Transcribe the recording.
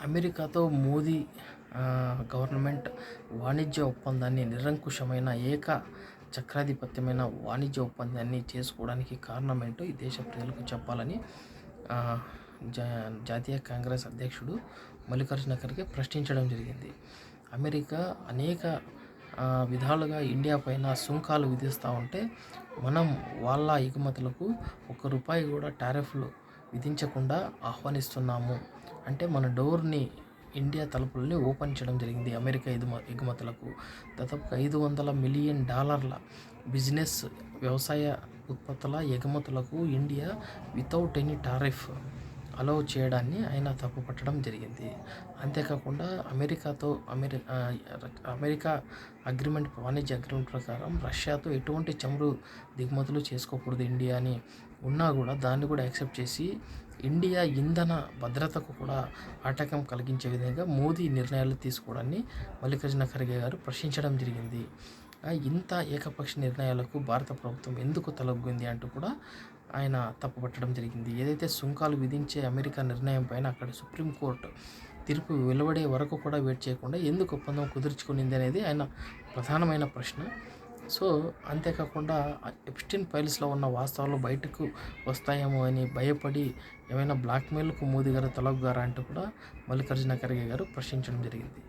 అమెరికాతో మోదీ గవర్నమెంట్ వాణిజ్య ఒప్పందాన్ని నిరంకుశమైన చక్రాధిపత్యమైన వాణిజ్య ఒప్పందాన్ని చేసుకోవడానికి కారణమేంటో ఈ దేశ ప్రజలకు చెప్పాలని జాతీయ కాంగ్రెస్ అధ్యక్షుడు మల్లికార్జున ఖర్గే ప్రశ్నించడం జరిగింది. అమెరికా అనేక విధాలుగా ఇండియా పైన సుంకాలు విధిస్తూ ఉంటే మనం వాళ్ళ ఎగుమతులకు ₹1 కూడా టారిఫ్లు విధించకుండా ఆహ్వానిస్తున్నాము. అంటే మన డోర్ని ఇండియా తలుపుల్ని ఓపెన్ చేయడం జరిగింది అమెరికా ఎగుమతులకు. దాదాపు $500 మిలియన్ బిజినెస్ వ్యవసాయ ఉత్పత్తుల ఎగుమతులకు India without any tariff allow చేయడాన్ని ఆయన తప్పుపట్టడం జరిగింది. అంతేకాకుండా అమెరికా వాణిజ్య అగ్రిమెంట్ ప్రకారం రష్యాతో ఎటువంటి చమురు దిగుమతులు చేసుకోకూడదు ఇండియా అని ఉన్నా కూడా దాన్ని కూడా యాక్సెప్ట్ చేసి ఇండియా ఇంధన భద్రతకు కూడా ఆటంకం కలిగించే విధంగా మోదీ నిర్ణయాలు తీసుకోవడాన్ని మల్లికార్జున ఖర్గే గారు ప్రశ్నించడం జరిగింది. ఇంత ఏకపక్ష నిర్ణయాలకు భారత ప్రభుత్వం ఎందుకు తలొగ్గింది అంటూ కూడా ఆయన తప్పుపట్టడం జరిగింది. ఏదైతే సుంకాలు విధించే అమెరికా నిర్ణయం పైన అక్కడ సుప్రీంకోర్టు తీర్పు వెలువడే వరకు కూడా వెయిట్ చేయకుండా ఎందుకు ఒప్పందం కుదుర్చుకునింది అనేది ఆయన ప్రధానమైన ప్రశ్న. సో అంతేకాకుండా ఎప్స్టీన్ ఫైల్స్లో ఉన్న వాస్తవాలు బయటకు వస్తాయేమో అని భయపడి ఏమైనా బ్లాక్మెయిల్కు మోదీ గారు తలొగ్గారా అంటూ కూడా మల్లికార్జున ఖర్గే గారు ప్రశ్నించడం జరిగింది.